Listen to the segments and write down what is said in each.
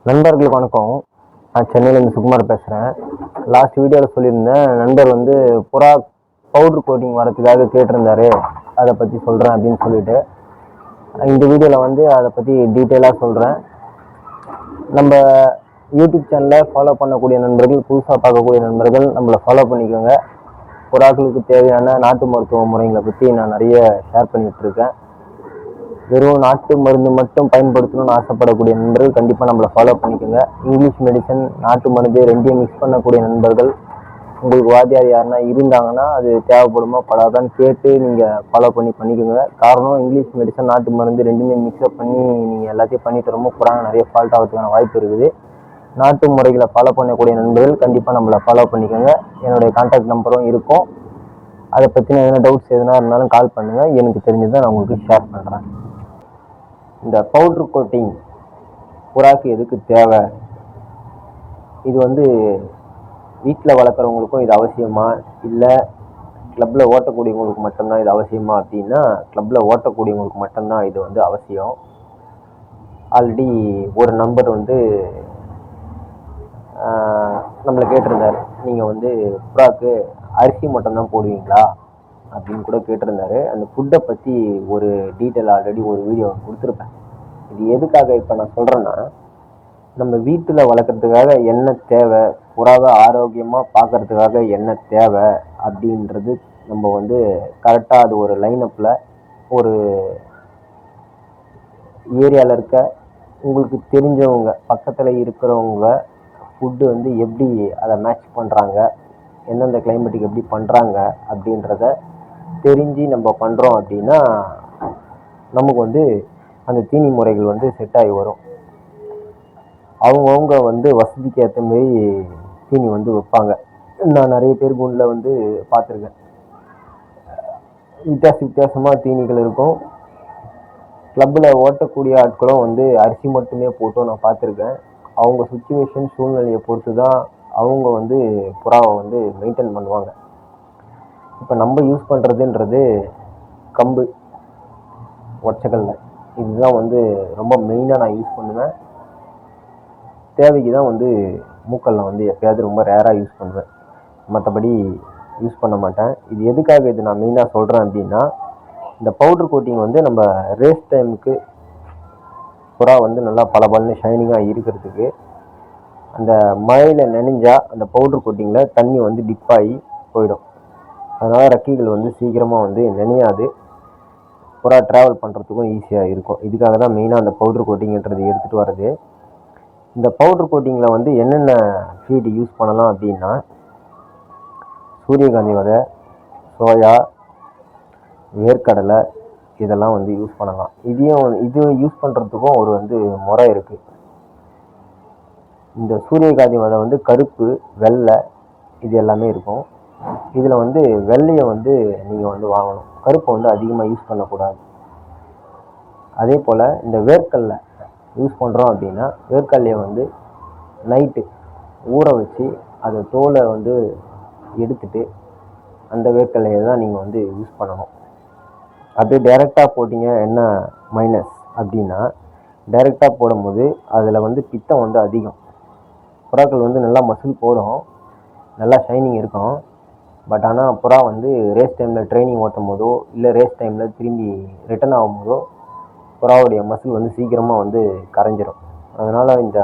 நண்பர்களுக்கு வணக்கம். நான் சென்னையிலேருந்து சுகுமார் பேசுகிறேன். லாஸ்ட் வீடியோவில் சொல்லியிருந்தேன், நண்பர் வந்து புறா பவுட்ரு கோட்டிங் வரதுக்காக கேட்டிருந்தாரு, அதை பற்றி சொல்கிறேன் அப்படின்னு சொல்லிட்டு இந்த வீடியோவில் வந்து அதை பற்றி டீட்டெயிலாக சொல்கிறேன். நம்ம யூடியூப் சேனலை ஃபாலோ பண்ணக்கூடிய நண்பர்கள், புதுசாக பார்க்கக்கூடிய நண்பர்கள் நம்மளை ஃபாலோ பண்ணிக்கோங்க. புறாக்களுக்கு தேவையான நாட்டு மருத்துவ முறைகளை பற்றி நான் நிறைய ஷேர் பண்ணிகிட்ருக்கேன். வெறும் நாட்டு மருந்து மட்டும் பயன்படுத்தணும்னு ஆசைப்படக்கூடிய நண்பர்கள் கண்டிப்பாக நம்மளை ஃபாலோ பண்ணிக்கோங்க. இங்கிலீஷ் மெடிசன், நாட்டு மருந்து ரெண்டையும் மிக்ஸ் பண்ணக்கூடிய நண்பர்கள், உங்களுக்கு வாத்தியார் யாருன்னா இருந்தாங்கன்னா அது தேவைப்படுமா படாதான்னு கேட்டு நீங்கள் ஃபாலோ பண்ணிக்கோங்க. காரணம், இங்கிலீஷ் மெடிசன் நாட்டு மருந்து ரெண்டுமே மிக்ஸ்அப் பண்ணி நீங்கள் எல்லாத்தையும் பண்ணிட்டு ரொம்ப புறாங்க நிறைய ஃபால்ட் ஆகிறதுக்கான வாய்ப்பு இருக்குது. நாட்டு முறைகளை ஃபாலோ பண்ணக்கூடிய நண்பர்கள் கண்டிப்பாக நம்மளை ஃபாலோ பண்ணிக்கோங்க. என்னுடைய கான்டாக்ட் நம்பரும் இருக்கும். அதை பற்றின எதனா டவுட்ஸ் எதுனா இருந்தாலும் கால் பண்ணுங்கள். எனக்கு தெரிஞ்சதை நான் உங்களுக்கு ஷேர் பண்ணுறேன். இந்த பவுட்ரு கோட்டிங் புறாக்கு எதுக்கு தேவை? இது வந்து வீட்டில் வளர்க்குறவங்களுக்கும் இது அவசியமா, இல்லை கிளப்பில் ஓட்டக்கூடியவங்களுக்கு மட்டும்தான் இது அவசியமா அப்படின்னா, கிளப்பில் ஓட்டக்கூடியவங்களுக்கு மட்டும்தான் இது வந்து அவசியம். ஆல்ரெடி ஒரு நம்பர் வந்து நம்மளை கேட்டிருந்தார், நீங்கள் வந்து புறாக்கு அரிசி மட்டும்தான் போடுவீங்களா அப்படின்னு கூட கேட்டிருந்தாரு. அந்த ஃபுட்டை பற்றி ஒரு டீட்டெயில் ஆல்ரெடி ஒரு வீடியோ கொடுத்துருப்பேன். இது எதுக்காக இப்போ நான் சொல்கிறேன்னா, நம்ம வீட்டில் வளர்க்குறதுக்காக என்ன தேவை, புறாவை ஆரோக்கியமாக பார்க்குறதுக்காக என்ன தேவை அப்படின்றது நம்ம வந்து கரெக்டாக அது ஒரு லைனப்பில் ஒரு ஏரியாவில் இருக்க உங்களுக்கு தெரிஞ்சவங்க பக்கத்தில் இருக்கிறவங்க ஃபுட்டு வந்து எப்படி அதை மேட்ச் பண்ணுறாங்க, எந்தெந்த கிளைமேட்டுக்கு எப்படி பண்ணுறாங்க அப்படின்றத தெரிஞ்சு நம்ம பண்ணுறோம் அப்படின்னா நமக்கு வந்து அந்த தீனி முறைகள் வந்து செட் ஆகி வரும். அவங்கவுங்க வந்து வசதிக்கு ஏற்ற மாரி தீனி வந்து வைப்பாங்க. நான் நிறைய பேர் குண்டில் வந்து பார்த்துருக்கேன். வித்தியாசமாக தீனிகள் இருக்கும். கிளப்பில் ஓட்டக்கூடிய ஆட்களும் வந்து அரிசி மட்டுமே போட்டும் நான் பார்த்துருக்கேன். அவங்க சுச்சுவேஷன் சூழ்நிலையை பொறுத்து தான் அவங்க வந்து புறாவை வந்து மெயின்டைன் பண்ணுவாங்க. இப்போ நம்ம யூஸ் பண்ணுறதுன்றது கம்பு, ஒற்றைக்கல்ல, இதுதான் வந்து ரொம்ப மெயினாக நான் யூஸ் பண்ணுவேன். தேவைக்கு தான் வந்து மூக்கல்ல வந்து எப்போயாவது ரொம்ப ரேராக யூஸ் பண்ணுவேன், மற்றபடி யூஸ் பண்ண மாட்டேன். இது எதுக்காக இது நான் மெயினாக சொல்கிறேன் அப்படின்னா, இந்த பவுட்ரு கோட்டிங் வந்து நம்ம ரேஸ் டைமுக்கு புறா வந்து நல்லா பளபளன்னு ஷைனிங்காக இருக்கிறதுக்கு, அந்த மழையில் நனைஞ்சால் அந்த பவுட்ரு கோட்டிங்கில் தண்ணி வந்து டிப் ஆகி போயிடும். அதனால் ரெக்கைகள் வந்து சீக்கிரமாக வந்து நனையாது, புறா ட்ராவல் பண்ணுறதுக்கும் ஈஸியாக இருக்கும். இதுக்காக தான் மெயினாக அந்த பவுட்ரு கோட்டிங்கிறது எடுத்துகிட்டு வர்றது. இந்த பவுட்ரு கோட்டிங்கில் வந்து என்னென்ன ஃபீடு யூஸ் பண்ணலாம் அப்படின்னா, சூரியகாந்தி விதை, சோயா, வேர்க்கடலை, இதெல்லாம் வந்து யூஸ் பண்ணலாம். இது யூஸ் பண்ணுறதுக்கும் ஒரு வந்து முறை இருக்குது. இந்த சூரியகாந்தி விதை வந்து கருப்பு, வெள்ளை, இது எல்லாமே இருக்கும். இதில் வந்து வெள்ளையை வந்து நீங்கள் வந்து வாங்கணும், கருப்பை வந்து அதிகமாக யூஸ் பண்ணக்கூடாது. அதே போல் இந்த வேர்க்கடலை யூஸ் பண்ணுறோம் அப்படின்னா, வேர்க்கடலையை வந்து நைட்டு ஊற வச்சு அதை தோலை வந்து எடுத்துட்டு அந்த வேர்க்கடலையை தான் நீங்கள் வந்து யூஸ் பண்ணணும். அப்படியே டைரெக்டாக போட்டிங்க என்ன மைனஸ் அப்படின்னா, டைரெக்டாக போடும்போது அதில் வந்து பித்தம் வந்து அதிகம். புறாக்கள் வந்து நல்லா மசில் போடும், நல்லா ஷைனிங் இருக்கும். பட் ஆனால் புறா வந்து ரேஸ் டைமில் ட்ரைனிங் ஓட்டும் போதோ இல்லை ரேஸ் டைமில் திரும்பி ரிட்டர்ன் ஆகும்போதோ புறாவுடைய மசில் வந்து சீக்கிரமாக வந்து கரைஞ்சிரும். அதனால் இந்த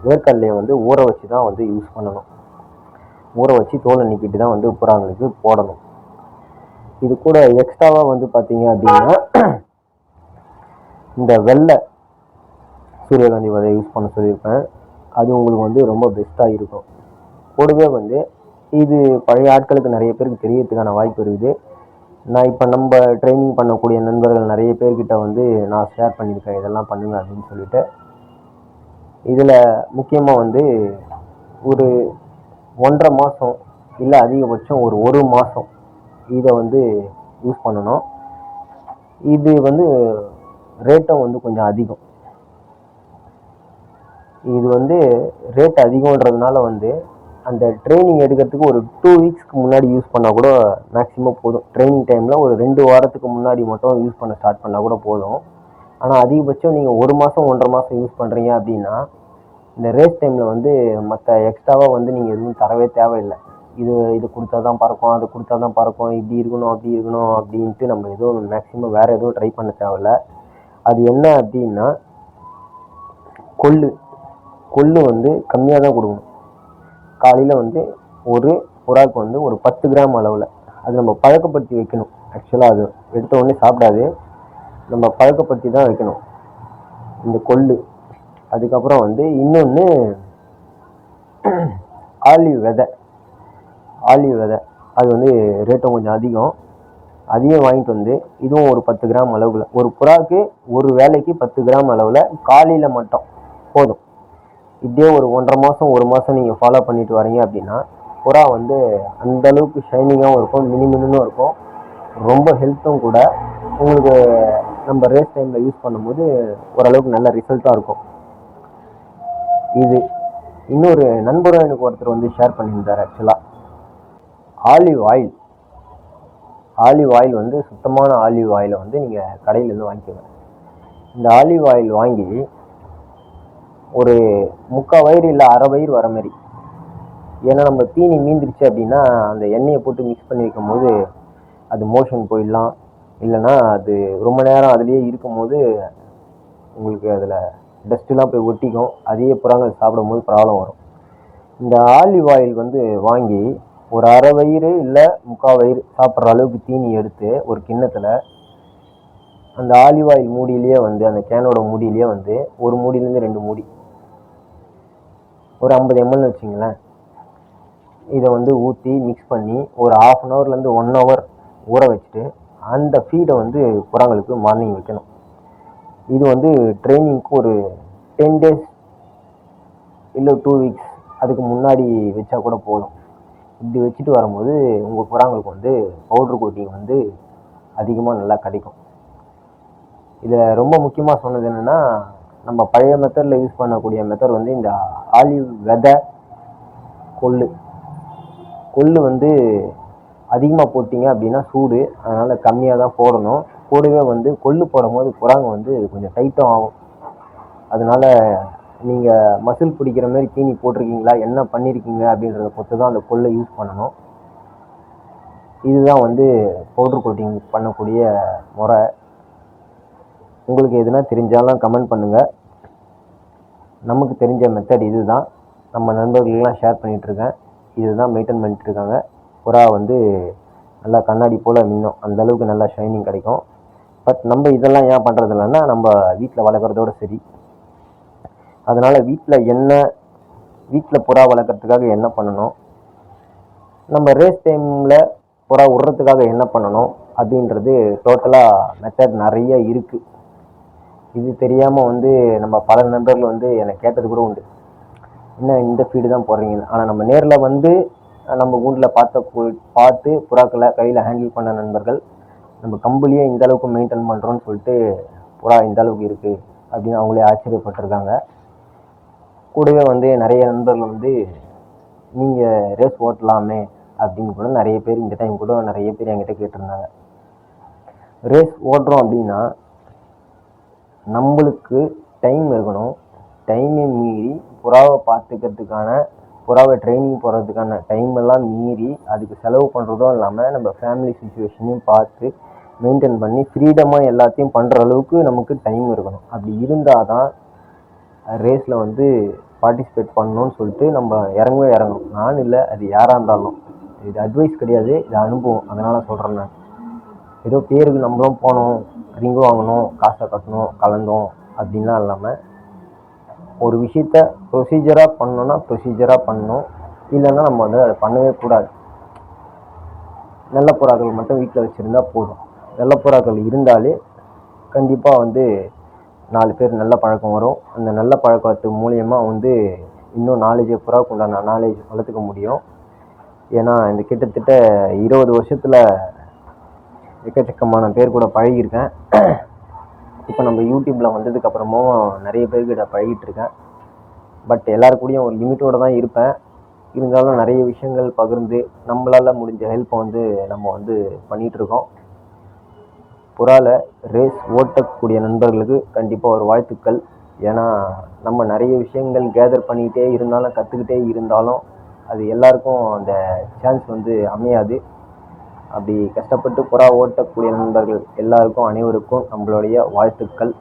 வேர்க்கடலையை வந்து ஊற வச்சு தான் வந்து யூஸ் பண்ணணும். ஊற வச்சு தோலை நீக்கிட்டு தான் வந்து புறாங்களுக்கு போடணும். இது கூட எக்ஸ்ட்ராவாக வந்து பார்த்தீங்க அப்படின்னா, இந்த வெள்ளை சூரியகாந்தி விதை யூஸ் பண்ண சொல்லியிருப்பேன். அது உங்களுக்கு வந்து ரொம்ப பெஸ்ட்டாக இருக்கும். கூடவே வந்து இது பழைய ஆட்களுக்கு நிறைய பேருக்கு தெரியறதுக்கான வாய்ப்பு இருக்குது. நான் இப்போ நம்ம ட்ரைனிங் பண்ணக்கூடிய நண்பர்கள் நிறைய பேர்கிட்ட வந்து நான் ஷேர் பண்ணியிருக்கேன், இதெல்லாம் பண்ணுங்க அப்படின்னு சொல்லிட்டு. இதில் முக்கியமாக வந்து ஒரு 1.5 மாதம் இல்லை அதிகபட்சம் ஒரு மாதம் இதை வந்து யூஸ் பண்ணணும். இது வந்து ரேட்டும் வந்து கொஞ்சம் அதிகம். இது வந்து ரேட் அதிகம்ன்றதுனால வந்து அந்த ட்ரைனிங் எடுக்கிறதுக்கு ஒரு 2 வீக்ஸ்க்கு முன்னாடி யூஸ் பண்ணால் கூட மேக்ஸிமம் போதும். ட்ரைனிங் டைமில் ஒரு 2 வாரத்துக்கு முன்னாடி மட்டும் யூஸ் பண்ண ஸ்டார்ட் பண்ணால் கூட போதும். ஆனால் அதிகபட்சம் நீங்கள் 1 மாதம் 1.5 மாதம் யூஸ் பண்ணுறீங்க அப்படின்னா இந்த ரேஸ் டைமில் வந்து மற்ற எக்ஸ்ட்ராவாக வந்து நீங்கள் எதுவும் தரவே தேவையில்லை. இது கொடுத்தா தான் பறக்கும், அது கொடுத்தா தான் பறக்கும், இப்படி இருக்கணும் அப்படி இருக்கணும் அப்படின்ட்டு நம்ம எதுவும் மேக்ஸிமம் வேறு எதுவும் ட்ரை பண்ண தேவையில்ல. அது என்ன அப்படின்னா கொள்ளு வந்து கம்மியாக தான் கொடுக்கணும். காலையில் வந்து ஒரு புறாக்கு வந்து ஒரு 10 கிராம் அளவில் அது நம்ம பழக்கப்படுத்தி வைக்கணும். ஆக்சுவலாக அது எடுத்த உடனே சாப்பிடாது, நம்ம பழக்கப்படுத்தி தான் வைக்கணும் இந்த கொள்ளு. அதுக்கப்புறம் வந்து இன்னொன்று ஆலிவ் விதை அது வந்து ரேட்டும் கொஞ்சம் அதிகம். அதையும் வாங்கிட்டு வந்து இதுவும் ஒரு 10 கிராம் அளவில், ஒரு புறாக்கு ஒரு வேலைக்கு 10 கிராம் அளவில் காலையில் மட்டும் போதும். இப்படியே ஒரு 1.5 மாதம் 1 மாதம் நீங்கள் ஃபாலோ பண்ணிட்டு வரீங்க அப்படின்னா புறா வந்து அந்தளவுக்கு ஷைனிங்காகவும் இருக்கும், மினிமினும் இருக்கும், ரொம்ப ஹெல்த்தும் கூட. உங்களுக்கு நம்ம ரேஸ் டைமில் யூஸ் பண்ணும்போது ஓரளவுக்கு நல்ல ரிசல்ட்டாக இருக்கும். இது இன்னொரு நண்பரும் எனக்கு ஒருத்தர் வந்து ஷேர் பண்ணியிருந்தார். ஆக்சுவலாக ஆலிவ் ஆயில் வந்து சுத்தமான ஆலிவ் ஆயிலை வந்து நீங்கள் கடையிலேருந்து வாங்கிக்கோங்க. இந்த ஆலிவ் ஆயில் வாங்கி ஒரு 3/4 வயிறு இல்லை 1/2 வயிறு வர மாதிரி, ஏன்னா நம்ம தீனி மீந்துருச்சு அப்படின்னா அந்த எண்ணெயை போட்டு மிக்ஸ் பண்ணி வைக்கும் போது அது மோஷன் போயிடலாம், இல்லைன்னா அது ரொம்ப நேரம் அதுலேயே இருக்கும் போது உங்களுக்கு அதில் டஸ்ட்டுலாம் போய் ஒட்டிக்கும், அதையே புறாங்கள் சாப்பிடும் போது ப்ராப்ளம் வரும். இந்த ஆலிவ் ஆயில் வந்து வாங்கி ஒரு 1/2 வயிறு இல்லை 3/4 வயிறு சாப்பிட்ற அளவுக்கு தீனி எடுத்து ஒரு கிண்ணத்தில் அந்த ஆலிவ் ஆயில் மூடியிலேயே வந்து அந்த கேனோட மூடியிலேயே வந்து ஒரு மூடியிலேருந்து 2 மூடி ஒரு 50 ml வச்சிங்களேன், இதை வந்து ஊற்றி மிக்ஸ் பண்ணி ஒரு 1/2 ஹவர்லேருந்து 1 ஹவர் ஊற வச்சுட்டு அந்த ஃபீடை வந்து புறாங்களுக்கு மார்னிங் வைக்கணும். இது வந்து ட்ரைனிங்க்கு ஒரு 10 days இல்லை 2 weeks அதுக்கு முன்னாடி வச்சா கூட போதும். இப்படி வச்சுட்டு வரும்போது உங்கள் புறாங்களுக்கு வந்து பவுட்ரு கோட்டிங் வந்து அதிகமாக நல்லா கிடைக்கும். இதில் ரொம்ப முக்கியமாக சொன்னது என்னென்னா, நம்ம பழைய மெத்தடில் யூஸ் பண்ணக்கூடிய மெத்தட் வந்து இந்த ஆலிவ் விதை கொள்ளு வந்து அதிகமாக போட்டிங்க அப்படின்னா சூடு, அதனால் கம்மியாக தான் போடணும். கூடவே வந்து கொள்ளு போடும்போது புறாங்க வந்து கொஞ்சம் டைட்டும் ஆகும். அதனால் நீங்கள் மசில் பிடிக்கிற மாதிரி தீனி போட்டிருக்கீங்களா, என்ன பண்ணியிருக்கீங்க அப்படின்றத பொறுத்து தான் அந்த கொள்ளை யூஸ் பண்ணணும். இதுதான் வந்து பவுட்ரு கோட்டிங் பண்ணக்கூடிய முறை. உங்களுக்கு எதுனா தெரிஞ்சாலும் கமெண்ட் பண்ணுங்கள். நமக்கு தெரிஞ்ச மெத்தட் இது தான், நம்ம நண்பர்களுக்கெல்லாம் ஷேர் பண்ணிகிட்ருக்கேன். இதுதான் மெயின்டைன் பண்ணிட்டுருக்காங்க. புறா வந்து நல்லா கண்ணாடி போல் மின்னும், அந்தளவுக்கு நல்லா ஷைனிங் கிடைக்கும். பட் நம்ம இதெல்லாம் ஏன் பண்ணுறது இல்லைன்னா, நம்ம வீட்டில் வளர்க்குறதோடு சரி. அதனால் வீட்டில் புறா வளர்க்குறதுக்காக என்ன பண்ணணும், நம்ம ரேஸ் டைமில் புறா விட்றதுக்காக என்ன பண்ணணும் அப்படின்றது டோட்டலாக மெத்தட் நிறைய இருக்குது. இது தெரியாமல் வந்து நம்ம பல நண்பர்கள் வந்து என்னை கேட்டது கூட உண்டு, என்ன இந்த ஃபீடு தான் போடுறீங்க. ஆனால் நம்ம நேரில் வந்து நம்ம கூண்டில் பார்த்து புறாக்களை கையில் ஹேண்டில் பண்ண நண்பர்கள் நம்ம கம்பெனியே இந்த அளவுக்கு மெயின்டைன் பண்ணுறோன்னு சொல்லிட்டு புறா இந்த அளவுக்கு இருக்குது அப்படின்னு அவங்களே ஆச்சரியப்பட்டிருக்காங்க. கூடவே வந்து நிறைய நண்பர்கள் வந்து நீங்கள் ரேஸ் ஓட்டலாமே அப்படின்னு கூட நிறைய பேர் இந்த டைம் கூட நிறைய பேர் என்கிட்ட கேட்டிருந்தாங்க. ரேஸ் ஓட்டுறோம் அப்படின்னா நம்மளுக்கு டைம் இருக்கணும். டைமை மீறி புறாவை பார்த்துக்கிறதுக்கான, புறாவை ட்ரைனிங் போடுறதுக்கான டைம் எல்லாம் மீறி அதுக்கு செலவு பண்ணுறதும் இல்லாமல் நம்ம ஃபேமிலி சுச்சுவேஷனையும் பார்த்து மெயின்டைன் பண்ணி ஃப்ரீடமாக எல்லாத்தையும் பண்ணுற அளவுக்கு நமக்கு டைம் இருக்கணும். அப்படி இருந்தால் தான் ரேஸில் வந்து பார்ட்டிசிபேட் பண்ணணும்னு சொல்லிட்டு நம்ம இறங்கணும். நான் இல்லை, அது யாராக இருந்தாலும். இது அட்வைஸ் கிடையாது, இது அனுபவம். அதனால் சொல்கிறேன். நான் ஏதோ பேருக்கு நம்மளும் போனோம், ரிங்கு வாங்கணும், காசை கட்டணும், கலந்தோம் அப்படின்லாம் இல்லாமல் ஒரு விஷயத்த ப்ரொசீஜராக பண்ணோன்னா ப்ரொசீஜராக பண்ணணும், இல்லைன்னா நம்ம வந்து அதை பண்ணவே கூடாது. நல்ல புறாக்கள் மட்டும் வீட்டில் வச்சுருந்தா போதும். நல்ல புறாக்கள் இருந்தாலே கண்டிப்பாக வந்து 4 பேர் நல்ல பழக்கம் வரும். அந்த நல்ல பழக்கத்து மூலியமாக வந்து இன்னும் நாலேஜை புறாவுக்கு உண்டான நாலேஜ் வளர்த்துக்க முடியும். ஏன்னா இந்த கிட்டத்தட்ட 20 வருஷத்தில் எக்கச்சக்கமான பேர் கூட பழகியிருக்கேன். இப்போ நம்ம யூடியூப்பில் வந்ததுக்கப்புறமும் நிறைய பேர்கிட்ட பழகிட்டுருக்கேன். பட் எல்லாருக்கூடையும் ஒரு லிமிட்டோடு தான் இருப்பேன். இருந்தாலும் நிறைய விஷயங்கள் பகிர்ந்து நம்மளால் முடிஞ்ச ஹெல்ப்பை வந்து நம்ம வந்து பண்ணிகிட்ருக்கோம். புறாவில் ரேஸ் ஓட்டக்கூடிய நண்பர்களுக்கு கண்டிப்பாக ஒரு வாழ்த்துக்கள். ஏன்னா நம்ம நிறைய விஷயங்கள் கேதர் பண்ணிக்கிட்டே இருந்தாலும் கற்றுக்கிட்டே இருந்தாலும் அது எல்லாருக்கும் அந்த சான்ஸ் வந்து அமையாது. அப்படி கஷ்டப்பட்டு புறா ஓட்டக்கூடிய நண்பர்கள் எல்லாருக்கும் அனைவருக்கும் நம்மளுடைய வாழ்த்துக்கள்.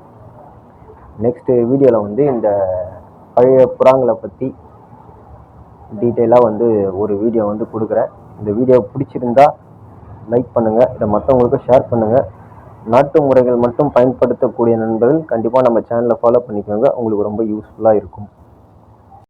நெக்ஸ்ட் வீடியோவில் வந்து இந்த பழைய புறாங்களை பற்றி டீட்டெயிலாக வந்து ஒரு வீடியோ வந்து கொடுக்குறேன். இந்த வீடியோ பிடிச்சிருந்தா லைக் பண்ணுங்கள், இதை மற்றவங்களுக்கும் ஷேர் பண்ணுங்கள். நாட்டு முறைகள் மட்டும் பயன்படுத்தக்கூடிய நண்பர்கள் கண்டிப்பாக நம்ம சேனலை ஃபாலோ பண்ணிக்கோங்க, உங்களுக்கு ரொம்ப யூஸ்ஃபுல்லாக இருக்கும்.